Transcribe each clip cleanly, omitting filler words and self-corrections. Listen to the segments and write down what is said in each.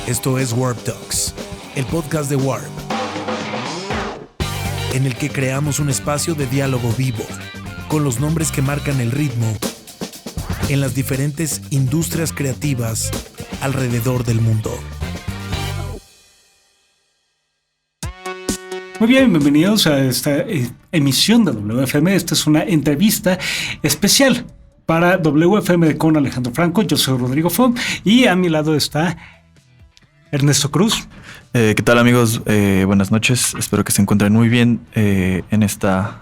Esto es Warp Talks, el podcast de Warp, en el que creamos un espacio de diálogo vivo con los nombres que marcan el ritmo en las diferentes industrias creativas alrededor del mundo. Muy bien, bienvenidos a esta emisión de WFM. Esta es una entrevista especial para WFM con Alejandro Franco. Yo soy Rodrigo Fon y a mi lado está Ernesto Cruz. ¿Qué tal, amigos? Buenas noches. Espero que se encuentren muy bien en esta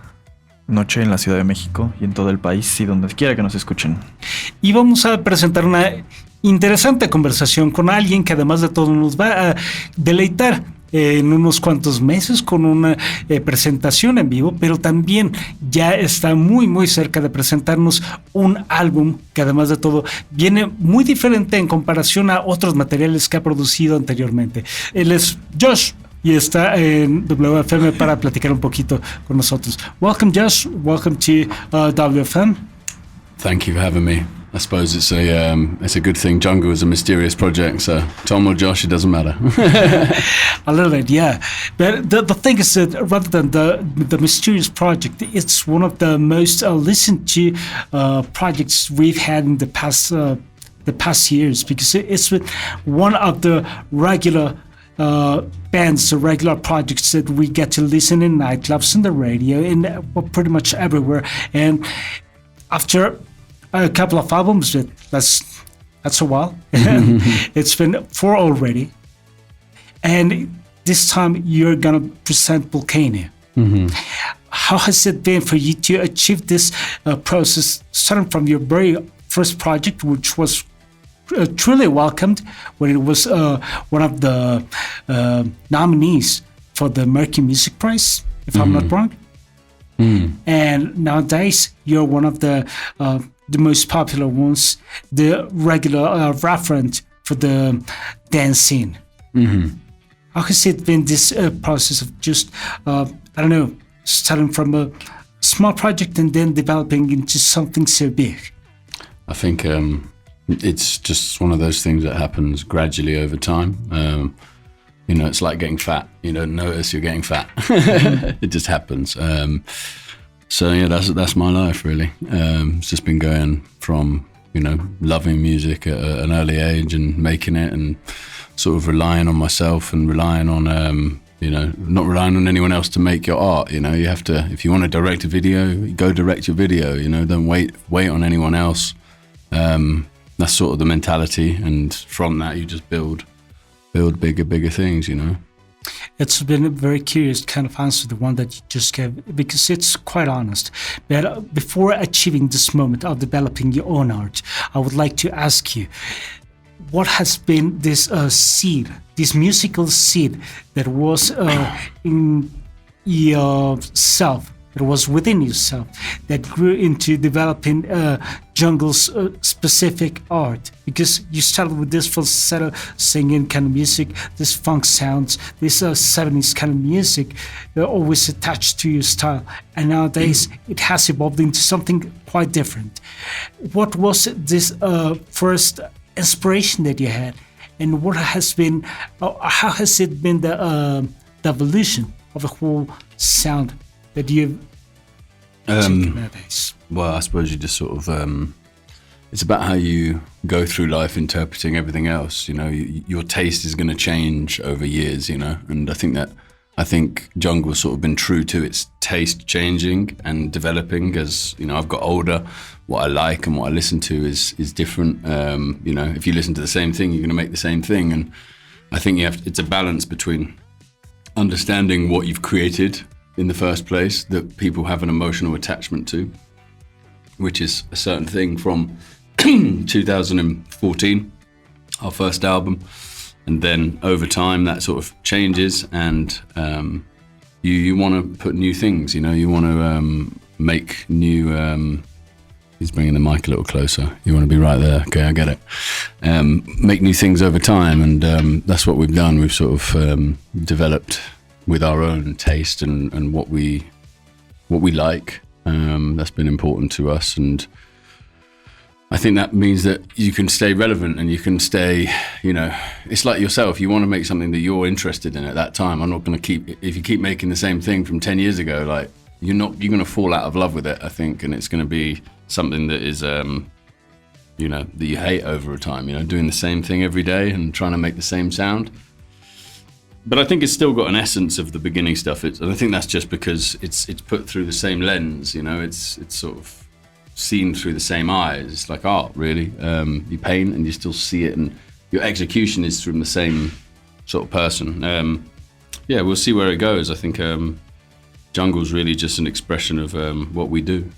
noche en la Ciudad de México y en todo el país y donde quiera que nos escuchen. Y vamos a presentar una interesante conversación con alguien que además de todo nos va a deleitar en unos cuantos meses con una presentación en vivo, pero también ya está muy cerca de presentarnos un álbum que además de todo viene muy diferente en comparación a otros materiales que ha producido anteriormente. Él es Josh y está en WFM para platicar un poquito con nosotros. Welcome, Josh. Welcome to WFM. Thank you for having me. I suppose it's a good thing Jungle is a mysterious project, so Tom or Josh, it doesn't matter. A little bit, yeah. But the thing is that rather than the mysterious project, it's one of the most listened to projects we've had in the past years, because it's with one of the regular bands, the regular projects that we get to listen in nightclubs, in the radio, and pretty much everywhere. And after a couple of albums, that's a while. It's been 4 already. And this time you're going to present Vulcano. Mm-hmm. How has it been for you to achieve this process, starting from your very first project, which was truly welcomed when it was one of the nominees for the American Music Prize, if I'm not wrong? Mm. And nowadays, you're one of the most popular ones, the regular referent for the dance scene. Mm-hmm. How has it been, this process of just, starting from a small project and then developing into something so big? I think it's just one of those things that happens gradually over time. It's like getting fat. You don't notice you're getting fat. It just happens. So yeah, that's my life really. It's just been going from loving music at an early age and making it, and sort of relying on myself and relying on not relying on anyone else to make your art. You have to, if you want to direct a video, go direct your video. Don't wait on anyone else. That's sort of the mentality, and from that you just build bigger things. It's been a very curious kind of answer, the one that you just gave, because it's quite honest. But before achieving this moment of developing your own art, I would like to ask you, what has been this seed, this musical seed that was in yourself, that was within yourself, that grew into developing Jungle's specific art? Because you started with this falsetto singing kind of music, this funk sounds, this 70s kind of music, always attached to your style. And nowadays it has evolved into something quite different. What was this first inspiration that you had, and what has been, how has it been the evolution of the whole sound that you've taken nowadays? Well, I suppose you just sort of it's about how you go through life interpreting everything else. Your taste is going to change over years, and I think Jungle's sort of been true to its taste changing and developing as, I've got older. What I like and what I listen to is different. If you listen to the same thing, you're going to make the same thing. And I think it's a balance between understanding what you've created in the first place, that people have an emotional attachment to, which is a certain thing from 2014, our first album. And then over time that sort of changes, and you want to put new things, you want to make new, he's bringing the mic a little closer, you want to be right there, okay, I get it. Make new things over time, and that's what we've done. We've sort of developed with our own taste and what we like. That's been important to us, and I think that means that you can stay relevant and you can stay, it's like yourself. You want to make something that you're interested in at that time. I'm not going to if you keep making the same thing from 10 years ago, like you're going to fall out of love with it, I think. And it's going to be something that is, that you hate over a time, doing the same thing every day and trying to make the same sound. But I think it's still got an essence of the beginning stuff. And I think that's just because it's put through the same lens, it's sort of seen through the same eyes. It's like art, really. You paint and you still see it, and your execution is from the same sort of person. We'll see where it goes. I think Jungle's really just an expression of what we do.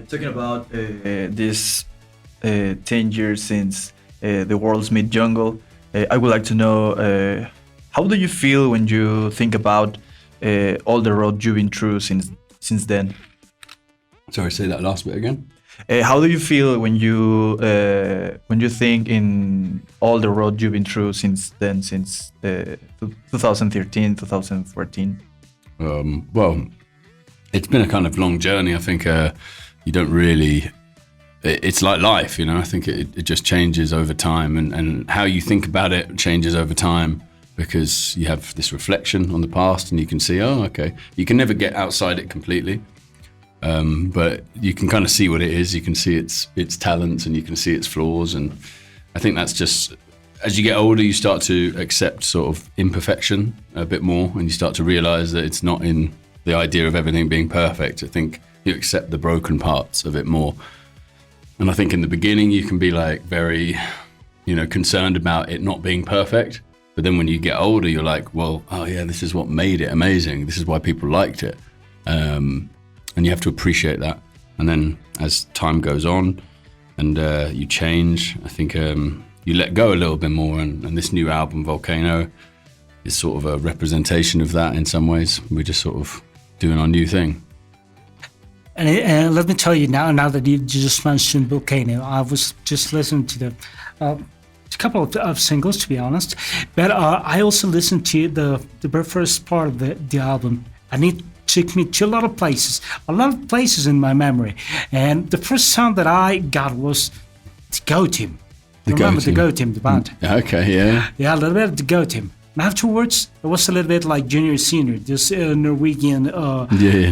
Talking about this 10 years since the world's meet jungle, I would like to know how do you feel when you think about all the road you've been through since then? Sorry, say that last bit again. How do you feel when you think in all the road you've been through since then, since 2013, 2014? Well, it's been a kind of long journey. I think you don't really. It's like life, I think it just changes over time, and how you think about it changes over time, because you have this reflection on the past and you can see, oh, okay. You can never get outside it completely. But you can kind of see what it is. You can see its talents and you can see its flaws. And I think that's just, as you get older, you start to accept sort of imperfection a bit more, and you start to realize that it's not in the idea of everything being perfect. I think you accept the broken parts of it more. And I think in the beginning you can be like very, concerned about it not being perfect. But then when you get older, you're like, well, oh yeah, this is what made it amazing. This is why people liked it. And you have to appreciate that. And then as time goes on and you change, I think you let go a little bit more. And this new album, Vulcano, is sort of a representation of that in some ways. We're just sort of doing our new thing. And let me tell you now that you just mentioned Vulcano, I was just listening to a couple of singles, to be honest. But I also listened to the very first part of the album, and it took me to a lot of places in my memory. And the first song that I got was The Go Team. Remember The Go Team, the band? Okay, yeah. Yeah, a little bit of The Go Team. And afterwards, it was a little bit like Junior Senior, this Norwegian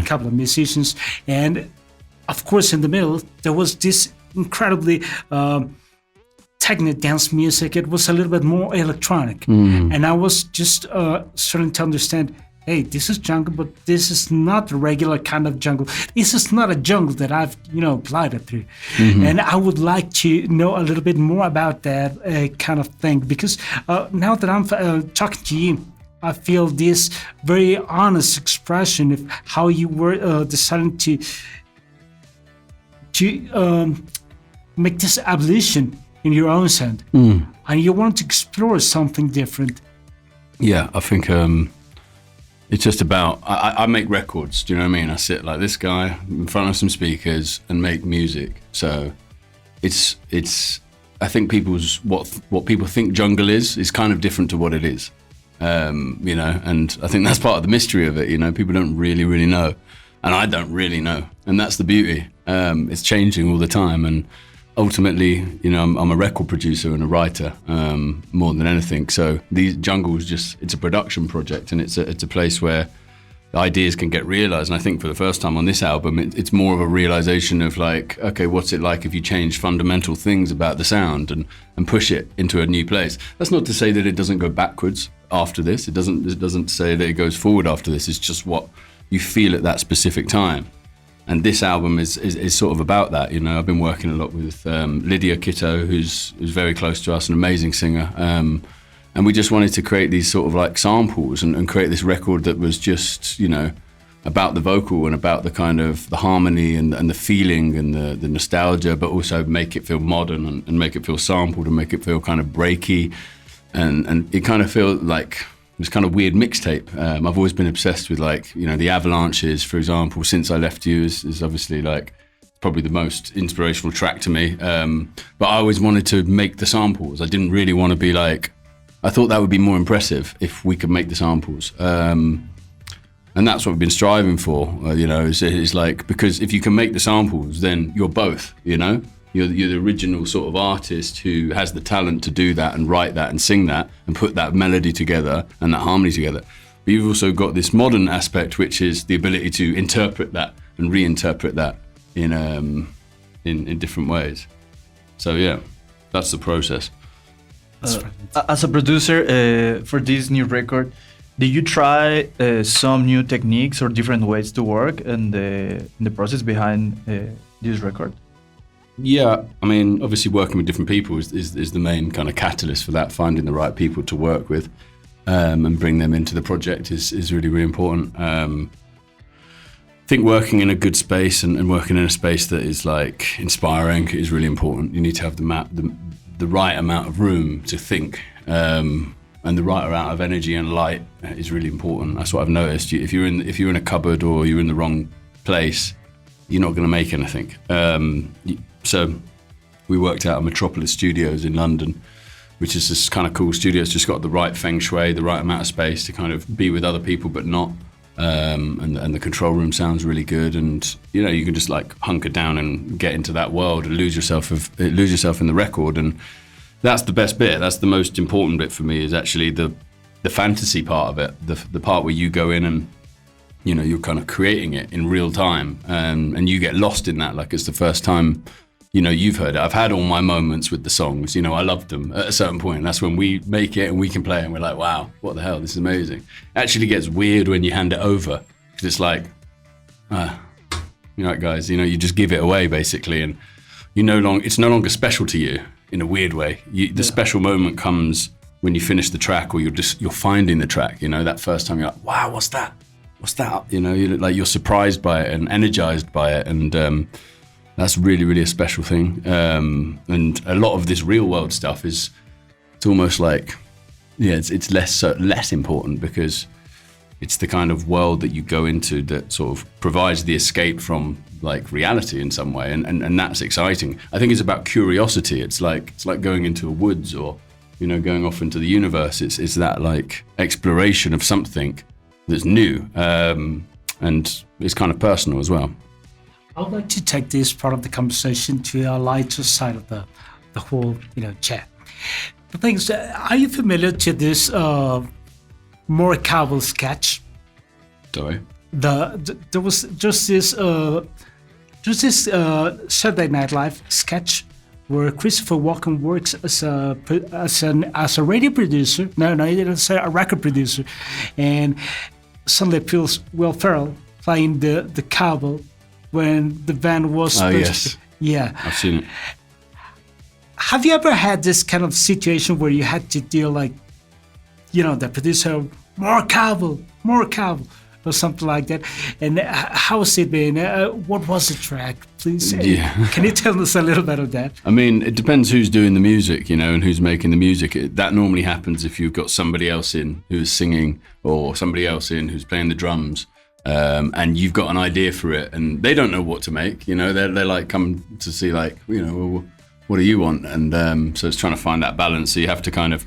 couple of musicians. And of course, in the middle, there was this incredibly techno dance music. It was a little bit more electronic. And I was just starting to understand, hey, this is jungle, but this is not the regular kind of jungle. This is not a jungle that I've, glided through. And I would like to know a little bit more about that kind of thing, because now that I'm talking to you, I feel this very honest expression of how you were deciding to make this evolution in your own sound. And you want to explore something different. Yeah, I think it's just about, I make records, do you know what I mean? I sit like this guy in front of some speakers and make music. So it's I think what people think jungle is kind of different to what it is. And I think that's part of the mystery of it, people don't really know. And I don't really know. And that's the beauty. It's changing all the time. And ultimately, I'm a record producer and a writer more than anything. So these jungles it's a production project, and it's a place where ideas can get realized. And I think for the first time on this album, it's more of a realization of like, okay, what's it like if you change fundamental things about the sound and push it into a new place? That's not to say that it doesn't go backwards after this. It doesn't say that it goes forward after this. It's just what you feel at that specific time. And this album is sort of about that. I've been working a lot with Lydia Kitto, who's very close to us, an amazing singer. And we just wanted to create these sort of like samples and create this record that was just, about the vocal and about the kind of the harmony and the feeling and the nostalgia, but also make it feel modern and make it feel sampled and make it feel kind of breaky. And it kind of felt like this kind of weird mixtape. I've always been obsessed with like, the Avalanches, for example. Since I Left You is obviously like probably the most inspirational track to me. But I always wanted to make the samples. I didn't really want to be like, I thought that would be more impressive if we could make the samples. And that's what we've been striving for, is like, because if you can make the samples, then you're both, You're the original sort of artist who has the talent to do that and write that and sing that and put that melody together and that harmony together. But you've also got this modern aspect, which is the ability to interpret that and reinterpret that in different ways. So yeah, that's the process. As a producer for this new record, did you try some new techniques or different ways to work and the process behind this record? Yeah, I mean, obviously working with different people is the main kind of catalyst for that. Finding the right people to work with and bring them into the project is really, really important. I think working in a good space and working in a space that is like inspiring is really important. You need to have the right amount of room to think, and the right amount of energy and light is really important. That's what I've noticed. If you're in a cupboard or you're in the wrong place, you're not going to make anything. So we worked out at Metropolis Studios in London, which is this kind of cool studio. It's just got the right feng shui, the right amount of space to kind of be with other people, but not. And the control room sounds really good, and you can just like hunker down and get into that world and lose yourself in the record, and that's the best bit. That's the most important bit for me, is actually the fantasy part of it, the part where you go in and you're kind of creating it in real time, and you get lost in that like it's the first time you've heard it. I've had all my moments with the songs. I loved them at a certain point. That's when we make it and we can play it and we're like, wow, what the hell, this is amazing. It actually gets weird when you hand it over, because it's like, guys, you just give it away basically, and it's no longer special to you in a weird way. The special moment comes when you finish the track, or you're finding the track. That first time you're like, wow, what's that? You're surprised by it and energized by it, and that's really, really a special thing. And a lot of this real world stuff it's almost like, it's less important, because it's the kind of world that you go into that sort of provides the escape from like reality in some way, and that's exciting. I think it's about curiosity. It's like going into a woods, or going off into the universe. It's that like exploration of something that's new, and it's kind of personal as well. I would like to take this part of the conversation to a lighter side of the whole, chat. The thing is, are you familiar to this Morikawa sketch? Sorry. There was just this Saturday Night Live sketch where Christopher Walken works as a radio producer. No, it's a record producer, and suddenly appears Will Ferrell playing the cowbell when the band was yes. Yeah. I've seen it. Have you ever had this kind of situation where you had to deal like, the producer, more cowbell, or something like that? And how's it been? What was the track, please? Yeah. Can you tell us a little bit of that? I mean, it depends who's doing the music, and who's making the music. That normally happens if you've got somebody else in who's singing, or somebody else in who's playing the drums. And you've got an idea for it, and they don't know what to make. They're like come to see like, well, what do you want? And so it's trying to find that balance. So you have to kind of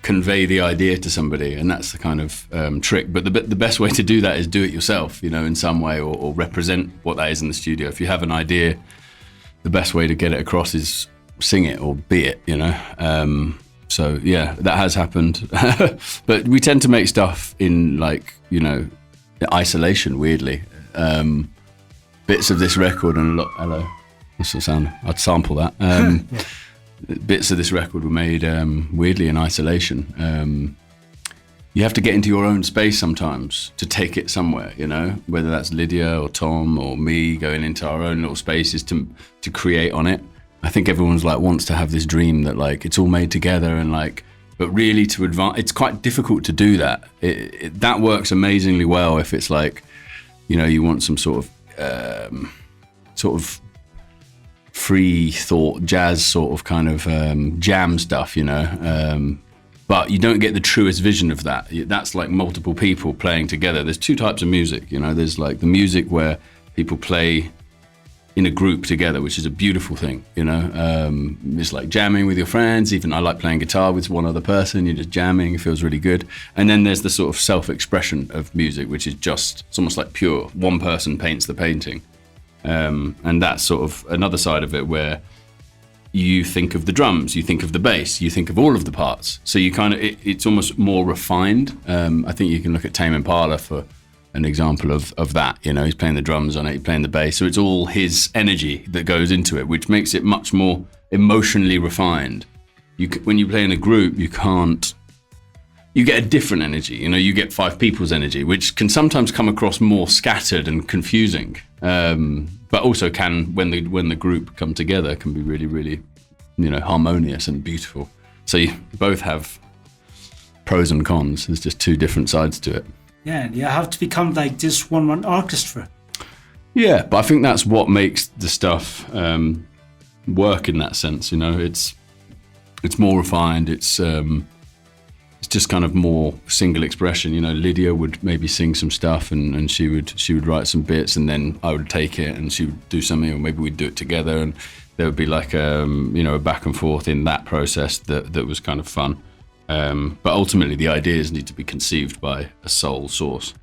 convey the idea to somebody, and that's the kind of trick. But the best way to do that is do it yourself, in some way, or represent what that is in the studio. If you have an idea, the best way to get it across is sing it or be it. So yeah, that has happened. But we tend to make stuff in like isolation, weirdly. Bits of this record and hello, that's the sound. I'd sample that. Bits of this record were made weirdly in isolation. You have to get into your own space sometimes to take it somewhere, whether that's Lydia or Tom or me going into our own little spaces to create on it. I think everyone's like wants to have this dream that like it's all made together, and like, but really to advance, it's quite difficult to do that. That works amazingly well if it's like, you want some sort of free thought, jazz sort of kind of jam stuff, but you don't get the truest vision of that. That's like multiple people playing together. There's two types of music, there's like the music where people play in a group together, which is a beautiful thing, it's like jamming with your friends. Even I like playing guitar with one other person. You're just jamming, it feels really good. And then there's the sort of self-expression of music, which is just, it's almost like pure, one person paints the painting. And that's sort of another side of it where you think of the drums, you think of the bass, you think of all of the parts. So you kind of, it's almost more refined. I think you can look at Tame Impala for an example of that. You know, he's playing the drums on it, he's playing the bass. So it's all his energy that goes into it, which makes it much more emotionally refined. When you play in a group, you get a different energy. You know, you get 5 people's energy, which can sometimes come across more scattered and confusing. But also can, when the group come together, can be really, really, you know, harmonious and beautiful. So you both have pros and cons. There's just 2 different sides to it. Yeah, and you have to become like this one orchestra. Yeah, but I think that's what makes the stuff work in that sense. You know, it's more refined. It's just kind of more single expression. You know, Lydia would maybe sing some stuff and she would write some bits, and then I would take it and she would do something, or maybe we'd do it together, and there would be like you know, a back and forth in that process that was kind of fun. But ultimately the ideas need to be conceived by a sole source.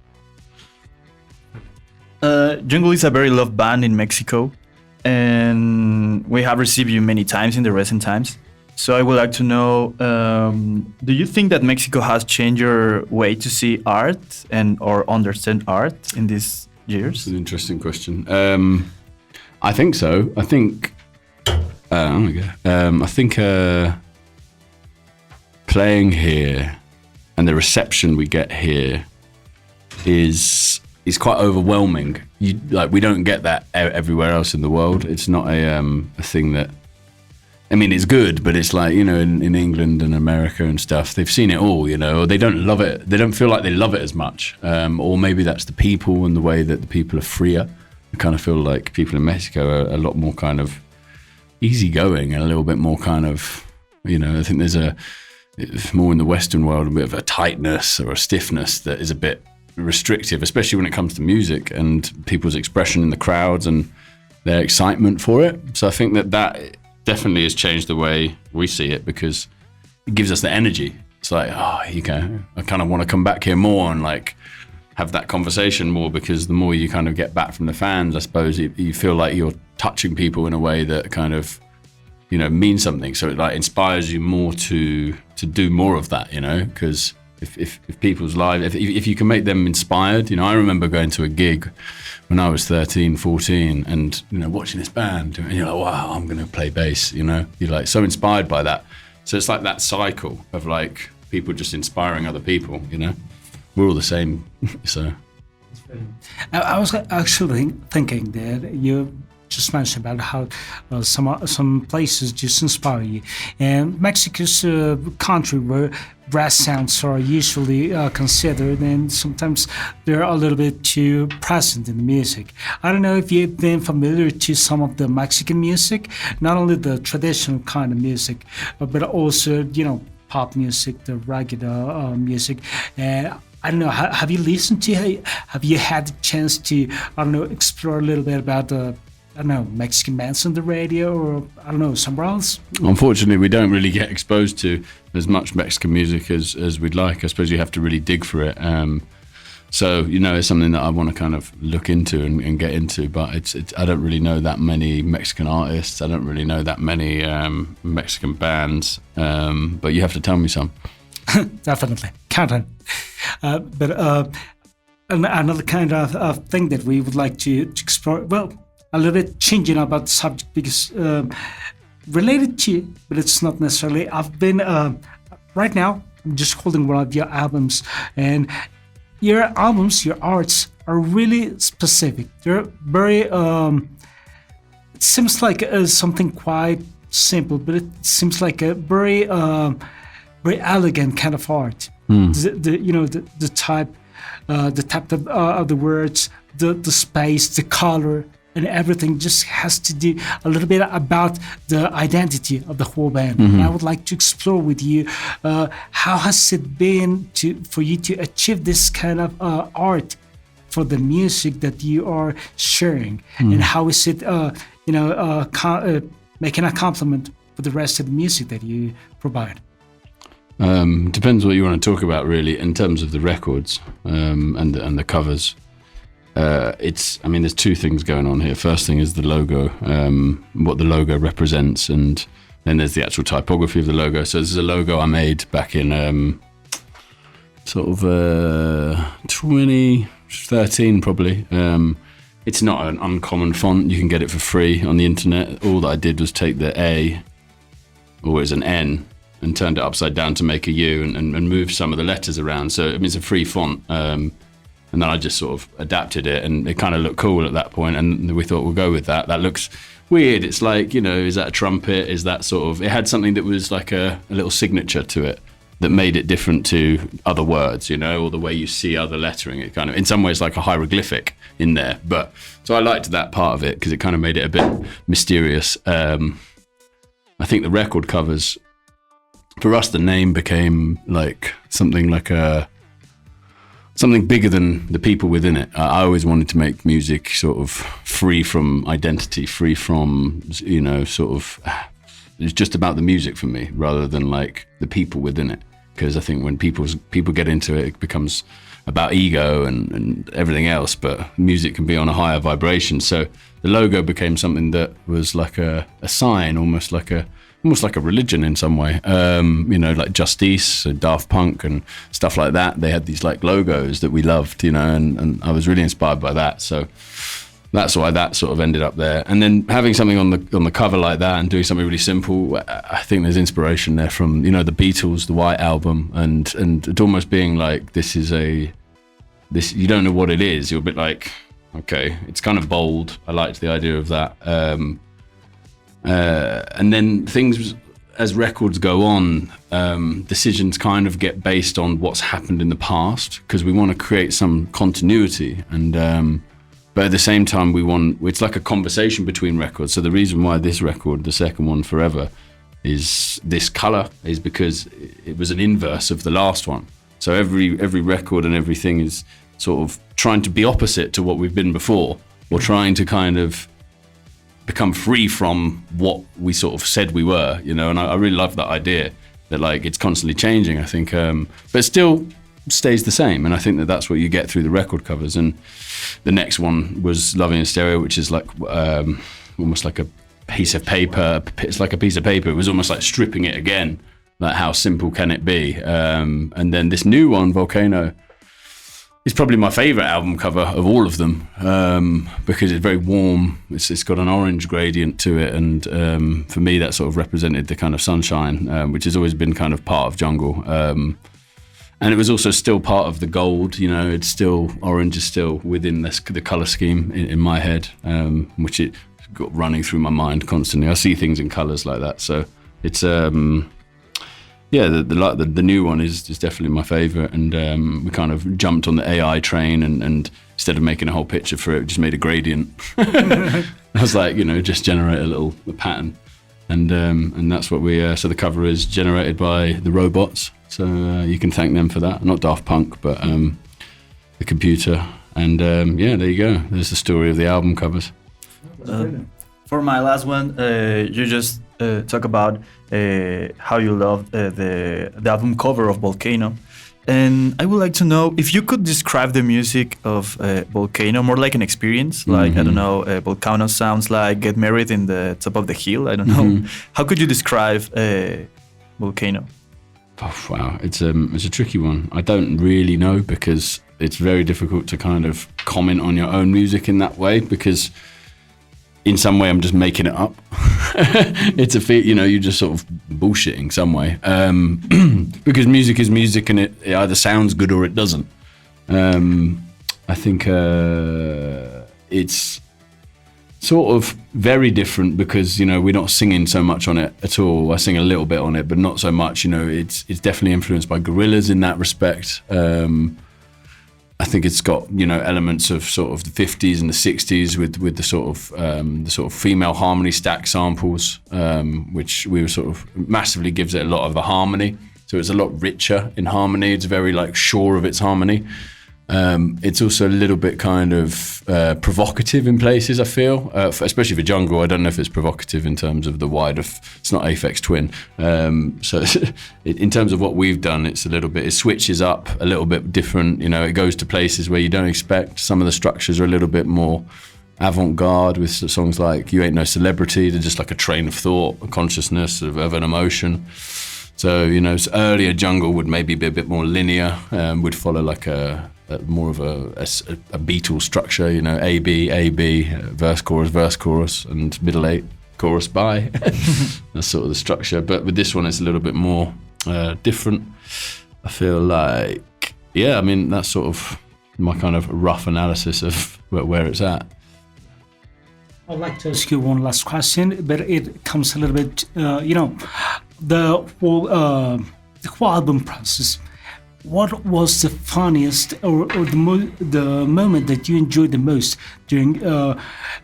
Jungle is a very loved band in Mexico, and we have received you many times in the recent times. So I would like to know, do you think that Mexico has changed your way to see art or understand art in these years? That's an interesting question. I think so. I think playing here and the reception we get here is quite overwhelming. We don't get that everywhere else in the world. It's not a thing that, I mean, it's good, but it's like, you know, in England and America and stuff, they've seen it all, you know, or they don't love it. They don't feel like they love it as much. Or maybe that's the people and the way that the people are freer. I kind of feel like people in Mexico are a lot more kind of easygoing and a little bit more kind of, you know, I think there's more in the Western world, a bit of a tightness or a stiffness that is a bit restrictive, especially when it comes to music and people's expression in the crowds and their excitement for it. So I think that definitely has changed the way we see it, because it gives us the energy. It's like, oh, you go, I kind of want to come back here more and like have that conversation more, because the more you kind of get back from the fans, I suppose you feel like you're touching people in a way that kind of, you know, means something. So it like inspires you more to do more of that, you know, because if people's lives, if you can make them inspired, you know, I remember going to a gig when I was 13, 14 and, you know, watching this band and you're like, wow, I'm going to play bass, you know, you're like so inspired by that. So it's like that cycle of like people just inspiring other people, you know, we're all the same. So I was actually thinking that you just mentioned about how some places just inspire you, and Mexico's a country where brass sounds are usually considered, and sometimes they're a little bit too present in the music. I don't know if you've been familiar to some of the Mexican music, not only the traditional kind of music, but also, you know, pop music, the regular music. And I don't know, have you listened to, have you had the chance to, I don't know, explore a little bit about I don't know, Mexican bands on the radio, or I don't know, somewhere else? Unfortunately, we don't really get exposed to as much Mexican music as we'd like. I suppose you have to really dig for it. So, you know, it's something that I want to kind of look into and get into, but it's I don't really know that many Mexican artists. I don't really know that many Mexican bands, but you have to tell me some. Definitely, count on. But another kind of thing that we would like to explore, well, a little bit changing about the subject, because related to, but it's not necessarily. I've been right now, I'm just holding one of your albums, and your albums, your arts are really specific. They're very, it seems like something quite simple, but it seems like a very, very elegant kind of art. The type of the words, the space, the color, and everything just has to do a little bit about the identity of the whole band. Mm-hmm. And I would like to explore with you, how has it been for you to achieve this kind of art for the music that you are sharing, and how is it, making a compliment for the rest of the music that you provide? Depends what you want to talk about, really, in terms of the records and the covers. There's 2 things going on here. First thing is the logo, what the logo represents, and Then there's the actual typography of the logo. So this is a logo I made back in sort of 2013 probably. It's not an uncommon font. You can get it for free on the internet. All that I did was take the A, or it's an N, and turned it upside down to make a U, and moved some of the letters around. So it's a free font. And then I just sort of adapted it, and it kind of looked cool at that point, and we thought we'll go with that. That looks weird. It's like, is that a trumpet? Is that sort of... It had something that was like a little signature to it that made it different to other words, or the way you see other lettering. It kind of, in some ways, like a hieroglyphic in there. But so I liked that part of it because it kind of made it a bit mysterious. I think the record covers, for us, the name became like something bigger than the people within it. I always wanted to make music sort of free from identity, free from, it's just about the music for me rather than like the people within it. Because I think when people get into it, it becomes about ego and everything else, but music can be on a higher vibration. So the logo became something that was like a sign, almost like a religion in some way, like Justice, Daft Punk and stuff like that. They had these like logos that we loved, and I was really inspired by that. So that's why that sort of ended up there. And then having something on the cover like that and doing something really simple, I think there's inspiration there from, the Beatles, the White Album, and it almost being like, this, you don't know what it is. You're a bit like, okay, it's kind of bold. I liked the idea of that. And then things, as records go on, decisions kind of get based on what's happened in the past, because we want to create some continuity. And but at the same time, it's like a conversation between records. So the reason why this record, the second one, Forever, is this color is because it was an inverse of the last one. So every record and everything is sort of trying to be opposite to what we've been before, or trying to kind of become free from what we sort of said we were, and I really love that idea that like it's constantly changing, I think, but it still stays the same. And I think that's what you get through the record covers. And the next one was Loving in Stereo, which is like almost like a piece of paper. It's like a piece of paper. It was almost like stripping it again, like how simple can it be? And then this new one, Vulcano, is probably my favorite album cover of all of them, because it's very warm. It's got an orange gradient to it, and for me that sort of represented the kind of sunshine, which has always been kind of part of Jungle. And it was also still part of the gold. It's still, orange is still within the color scheme in my head, which it got running through my mind constantly. I see things in colors like that, so it's the new one is definitely my favorite. And we kind of jumped on the AI train, and instead of making a whole picture for it, we just made a gradient. I was like, just generate a pattern, and that's what we. So the cover is generated by the robots. So you can thank them for that. Not Daft Punk, but the computer. And there you go. There's the story of the album covers. For my last one, you just talk about how you loved the album cover of Vulcano. And I would like to know if you could describe the music of Vulcano more like an experience. Like, I don't know, Vulcano sounds like Get Married in the Top of the Hill. I don't know. How could you describe Vulcano? Oh, wow, it's a tricky one. I don't really know, because it's very difficult to kind of comment on your own music in that way, because in some way I'm just making it up. It's you're just sort of bullshitting some way, because music is music, and it either sounds good or it doesn't. I think it's sort of very different because, we're not singing so much on it at all. I sing a little bit on it, but not so much. It's definitely influenced by Gorillaz in that respect. I think it's got, elements of sort of the 50s and the 60s with the sort of female harmony stack samples, which we were sort of massively gives it a lot of a harmony. So it's a lot richer in harmony. It's very like sure of its harmony. It's also a little bit kind of provocative in places, I feel, especially for Jungle. I don't know if it's provocative in terms of the wider, it's not Aphex Twin. So in terms of what we've done, it's a little bit, it switches up a little bit different. It goes to places where you don't expect. Some of the structures are a little bit more avant-garde with songs like You Ain't No Celebrity. They're just like a train of thought, a consciousness of an emotion. So, earlier jungle would maybe be a bit more linear, would follow like a more of a Beatles structure, A, B, verse, chorus, and middle eight, chorus, bye. That's sort of the structure. But with this one, it's a little bit more different. I feel like, that's sort of my kind of rough analysis of where it's at. I'd like to ask you one last question, but it comes a little bit, the whole album process. What was the funniest or the moment that you enjoyed the most during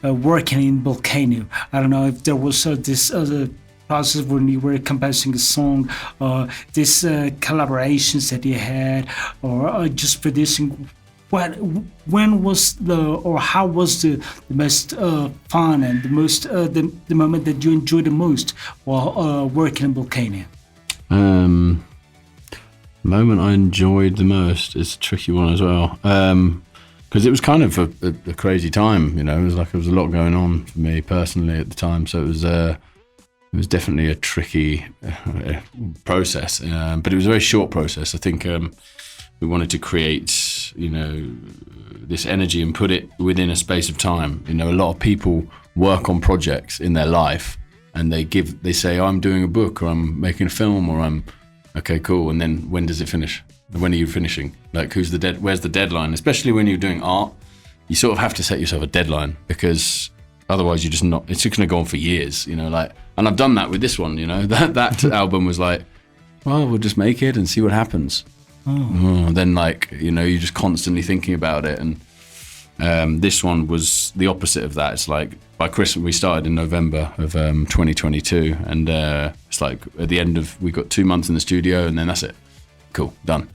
working in Vulcano? I don't know if there was this process when you were composing a song, or these collaborations that you had, or just producing. When was how was the most fun and the most the moment that you enjoyed the most while working in Vulcano? Moment I enjoyed the most is a tricky one as well, because it was kind of a crazy time. It was like there was a lot going on for me personally at the time, so it was definitely a tricky process, but it was a very short process. I think we wanted to create this energy and put it within a space of time. A lot of people work on projects in their life and they say, I'm doing a book, or I'm making a film, or I'm okay, cool. And then when does it finish? When are you finishing? Like, where's the deadline? Especially when you're doing art, you sort of have to set yourself a deadline, because otherwise it's just going to go on for years, and I've done that with this one, that album was like, well, we'll just make it and see what happens. Then you're just constantly thinking about it. And this one was the opposite of that. It's like by Christmas, we started in November of 2022, and it's like at the end of, we got 2 months in the studio, and then that's it. Cool, done.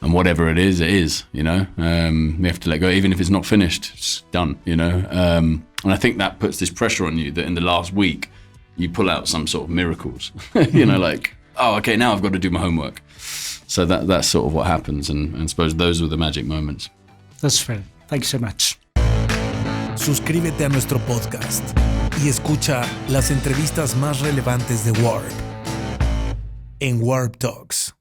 And whatever it is, we have to let go, even if it's not finished, it's done, And I think that puts this pressure on you that in the last week, you pull out some sort of miracles, like, oh, okay, now I've got to do my homework. So that's sort of what happens, and I suppose those were the magic moments. That's fair. Thank you so much. Suscríbete a nuestro podcast y escucha las entrevistas más relevantes de WARP en WARP Talks.